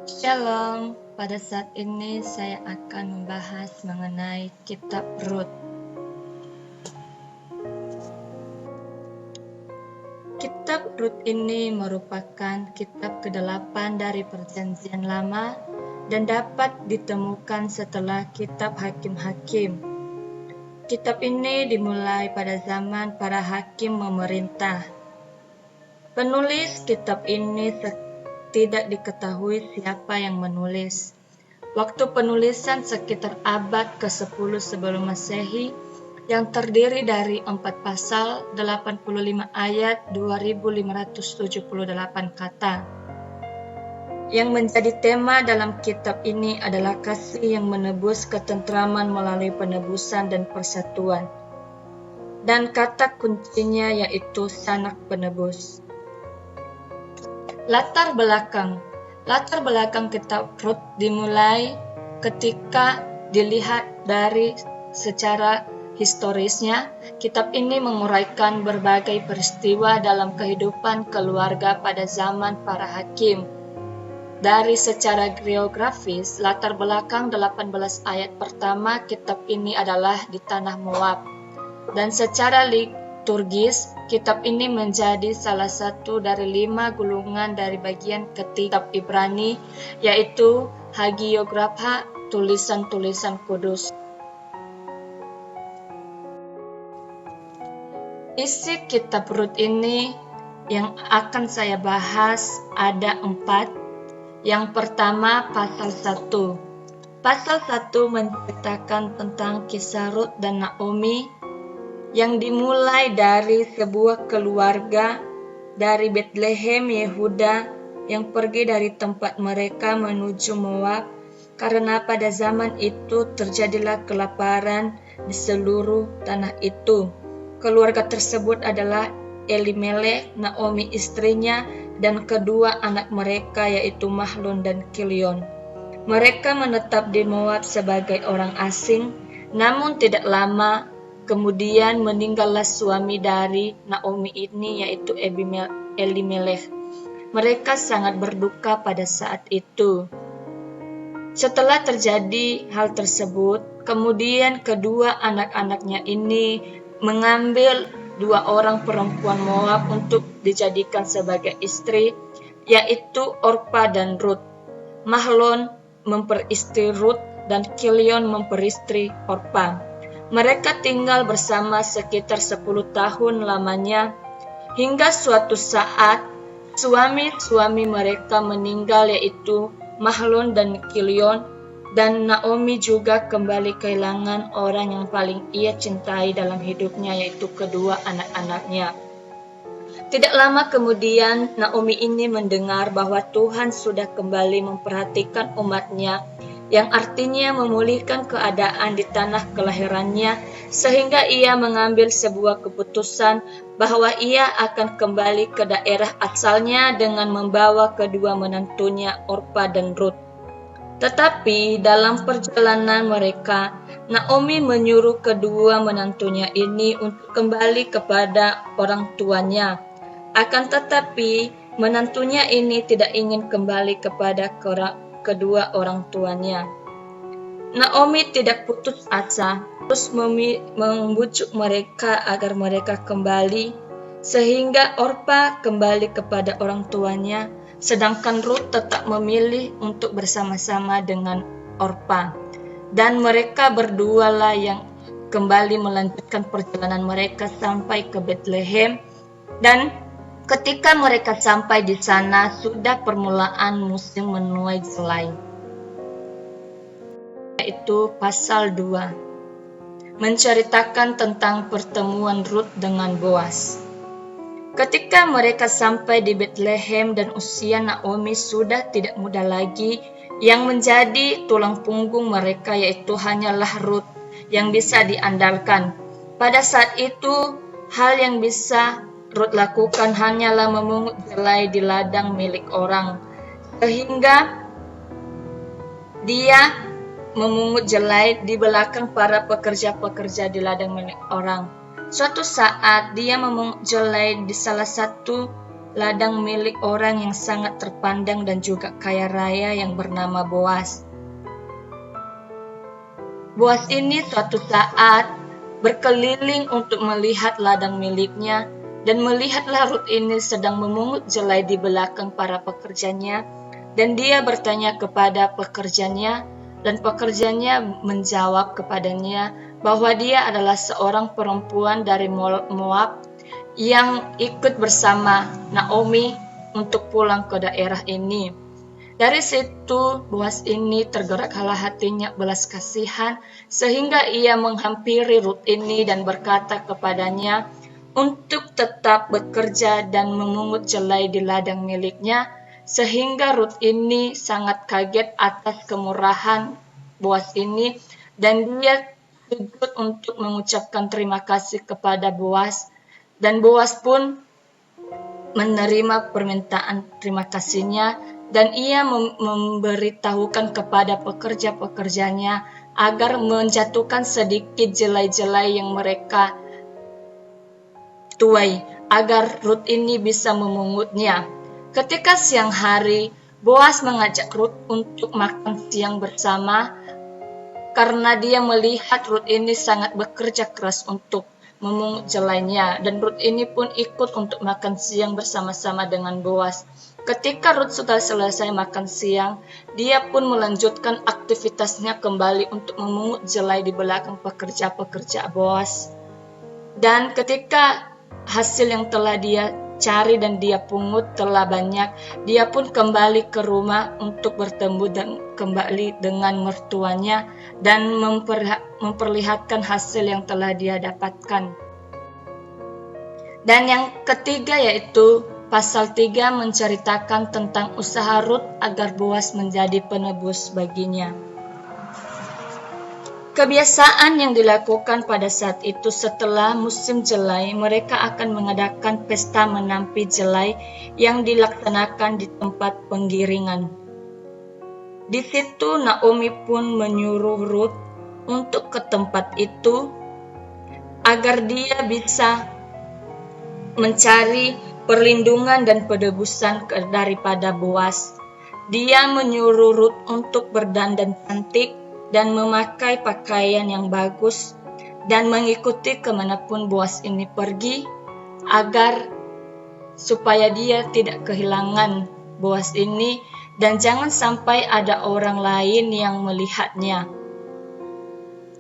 Shalom, pada saat ini saya akan membahas mengenai kitab Rut. Kitab Rut ini merupakan kitab ke-8 dari Perjanjian Lama dan dapat ditemukan setelah kitab Hakim-Hakim. Kitab ini dimulai pada zaman para hakim memerintah. Penulis kitab ini tidak diketahui siapa yang menulis. Waktu penulisan sekitar abad ke-10 sebelum Masehi yang terdiri dari 4 pasal, 85 ayat, 2578 kata. Yang menjadi tema dalam kitab ini adalah kasih yang menebus ketentraman melalui penebusan dan persatuan. Dan kata kuncinya yaitu sanak penebus. Latar belakang kitab Rut dimulai ketika dilihat dari secara historisnya. Kitab ini menguraikan berbagai peristiwa dalam kehidupan keluarga pada zaman para hakim. Dari secara geografis, latar belakang 18 ayat pertama kitab ini adalah di tanah Moab. Dan secara liturgis, kitab ini menjadi salah satu dari 5 gulungan dari bagian ketiga Ibrani, yaitu Hagiographa, tulisan-tulisan kudus. Isi kitab Rut ini yang akan saya bahas ada 4. Yang pertama, pasal 1. Pasal 1 menceritakan tentang kisah Rut dan Naomi yang dimulai dari sebuah keluarga dari Bethlehem, Yehuda, yang pergi dari tempat mereka menuju Moab karena pada zaman itu terjadilah kelaparan di seluruh tanah itu. Keluarga tersebut adalah Elimelech, Naomi istrinya, dan kedua anak mereka yaitu Mahlon dan Kilion. Mereka menetap di Moab sebagai orang asing, namun tidak lama kemudian meninggallah suami dari Naomi ini yaitu Elimelech. Mereka sangat berduka pada saat itu. Setelah terjadi hal tersebut, kemudian kedua anak-anaknya ini mengambil 2 orang perempuan Moab untuk dijadikan sebagai istri, yaitu Orpa dan Rut. Mahlon memperistri Rut dan Kilion memperistri Orpa. Mereka tinggal bersama sekitar 10 tahun lamanya, hingga suatu saat suami-suami mereka meninggal yaitu Mahlon dan Kilion, dan Naomi juga kembali kehilangan orang yang paling ia cintai dalam hidupnya yaitu kedua anak-anaknya. Tidak lama kemudian Naomi ini mendengar bahwa Tuhan sudah kembali memperhatikan umatnya, yang artinya memulihkan keadaan di tanah kelahirannya, sehingga ia mengambil sebuah keputusan bahwa ia akan kembali ke daerah asalnya dengan membawa kedua menantunya Orpa dan Rut. Tetapi dalam perjalanan mereka, Naomi menyuruh kedua menantunya ini untuk kembali kepada orang tuanya. Akan tetapi menantunya ini tidak ingin kembali kepada kedua orang tuanya. Naomi tidak putus asa, terus membujuk mereka agar mereka kembali, sehingga Orpa kembali kepada orang tuanya, sedangkan Rut tetap memilih untuk bersama-sama dengan Orpa. Dan mereka berdua lah yang kembali melanjutkan perjalanan mereka sampai ke Bethlehem. Dan ketika mereka sampai di sana, sudah permulaan musim menuai jelai. Yaitu pasal 2, menceritakan tentang pertemuan Rut dengan Boas. Ketika mereka sampai di Bethlehem dan usia Naomi sudah tidak muda lagi, yang menjadi tulang punggung mereka yaitu hanyalah Rut yang bisa diandalkan. Pada saat itu, hal yang bisa Rut lakukan hanyalah memungut jelai di ladang milik orang, sehingga dia memungut jelai di belakang para pekerja-pekerja di ladang milik orang. Suatu saat dia memungut jelai di salah satu ladang milik orang yang sangat terpandang dan juga kaya raya yang bernama Boas. Boas ini suatu saat berkeliling untuk melihat ladang miliknya, dan melihatlah Rut ini sedang memungut jelai di belakang para pekerjanya, dan dia bertanya kepada pekerjanya, dan pekerjanya menjawab kepadanya bahwa dia adalah seorang perempuan dari Moab yang ikut bersama Naomi untuk pulang ke daerah ini. Dari situ Boas ini tergeraklah hatinya belas kasihan, sehingga ia menghampiri Rut ini dan berkata kepadanya untuk tetap bekerja dan memungut jelai di ladang miliknya, sehingga Rut ini sangat kaget atas kemurahan Boas ini, dan dia sujud untuk mengucapkan terima kasih kepada Boas. Dan Boas pun menerima permintaan terima kasihnya, dan ia memberitahukan kepada pekerja-pekerjanya agar menjatuhkan sedikit jelai-jelai yang mereka tuai, agar Rut ini bisa memungutnya. Ketika siang hari, Boas mengajak Rut untuk makan siang bersama, karena dia melihat Rut ini sangat bekerja keras untuk memungut jelainya, dan Rut ini pun ikut untuk makan siang bersama-sama dengan Boas. Ketika Rut sudah selesai makan siang, dia pun melanjutkan aktivitasnya kembali untuk memungut jelai di belakang pekerja-pekerja Boas. Dan ketika hasil yang telah dia cari dan dia pungut telah banyak, dia pun kembali ke rumah untuk bertemu dan kembali dengan mertuanya dan memperlihatkan hasil yang telah dia dapatkan. Dan yang ketiga yaitu pasal 3 menceritakan tentang usaha Rut agar Boas menjadi penebus baginya. Kebiasaan yang dilakukan pada saat itu setelah musim jelai, mereka akan mengadakan pesta menampi jelai yang dilaksanakan di tempat penggiringan. Di situ Naomi pun menyuruh Rut untuk ke tempat itu agar dia bisa mencari perlindungan dan penebusan daripada Boas. Dia menyuruh Rut untuk berdandan cantik dan memakai pakaian yang bagus dan mengikuti kemanapun Boas ini pergi, agar supaya dia tidak kehilangan Boas ini dan jangan sampai ada orang lain yang melihatnya.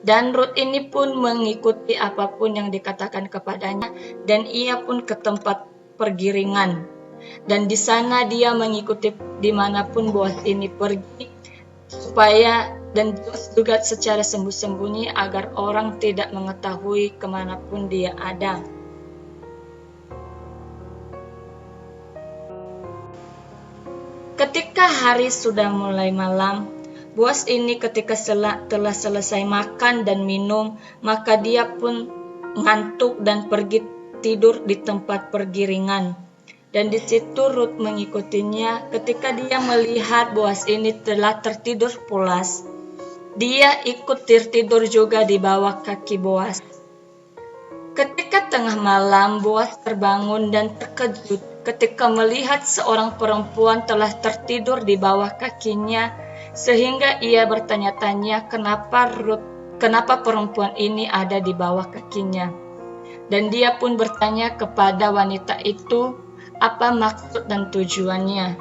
Dan Rut ini pun mengikuti apapun yang dikatakan kepadanya, dan ia pun ke tempat pergiringan, dan di sana dia mengikuti dimanapun Boas ini pergi, supaya dan juga secara sembunyi-sembunyi agar orang tidak mengetahui kemanapun dia ada. Ketika hari sudah mulai malam, Boas ini ketika telah selesai makan dan minum, maka dia pun ngantuk dan pergi tidur di tempat pergiringan. Dan di situ Rut mengikutinya. Ketika dia melihat Boas ini telah tertidur pulas, dia ikut tertidur juga di bawah kaki Boas. Ketika tengah malam, Boas terbangun dan terkejut ketika melihat seorang perempuan telah tertidur di bawah kakinya, sehingga ia bertanya-tanya kenapa perempuan ini ada di bawah kakinya. Dan dia pun bertanya kepada wanita itu apa maksud dan tujuannya.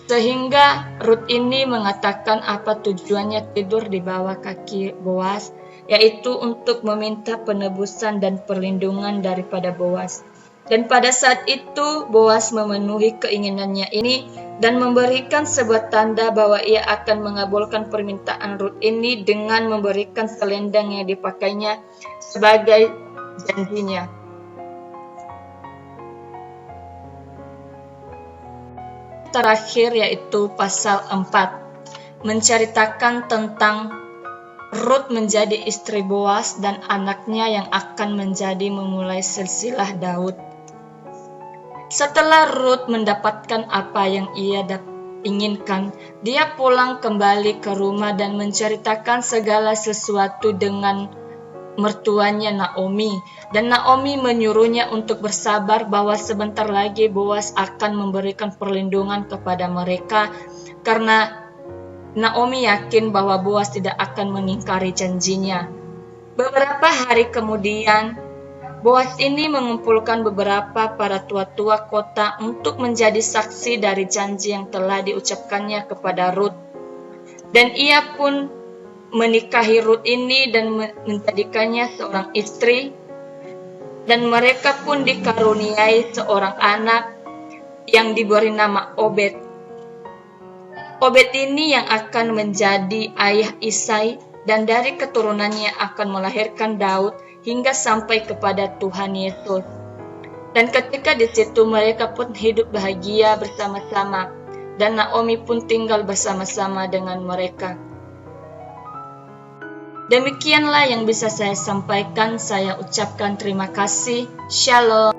Sehingga Rut ini mengatakan apa tujuannya tidur di bawah kaki Boas, yaitu untuk meminta penebusan dan perlindungan daripada Boas. Dan pada saat itu Boas memenuhi keinginannya ini dan memberikan sebuah tanda bahwa ia akan mengabulkan permintaan Rut ini dengan memberikan selendang yang dipakainya sebagai janjinya. Terakhir yaitu pasal 4 menceritakan tentang Rut menjadi istri Boas dan anaknya yang akan menjadi memulai silsilah Daud. Setelah Rut mendapatkan apa yang ia inginkan, dia pulang kembali ke rumah dan menceritakan segala sesuatu dengan mertuanya Naomi, dan Naomi menyuruhnya untuk bersabar bahwa sebentar lagi Boas akan memberikan perlindungan kepada mereka, karena Naomi yakin bahwa Boas tidak akan mengingkari janjinya. Beberapa hari kemudian, Boas ini mengumpulkan beberapa para tua-tua kota untuk menjadi saksi dari janji yang telah diucapkannya kepada Rut. Dan ia pun menikahi Rut ini dan menjadikannya seorang istri, dan mereka pun dikaruniai seorang anak yang diberi nama Obed. Obed ini yang akan menjadi ayah Isai, dan dari keturunannya akan melahirkan Daud hingga sampai kepada Tuhan Yesus. Dan ketika di situ mereka pun hidup bahagia bersama-sama, dan Naomi pun tinggal bersama-sama dengan mereka. Demikianlah yang bisa saya sampaikan. Saya ucapkan terima kasih. Shalom.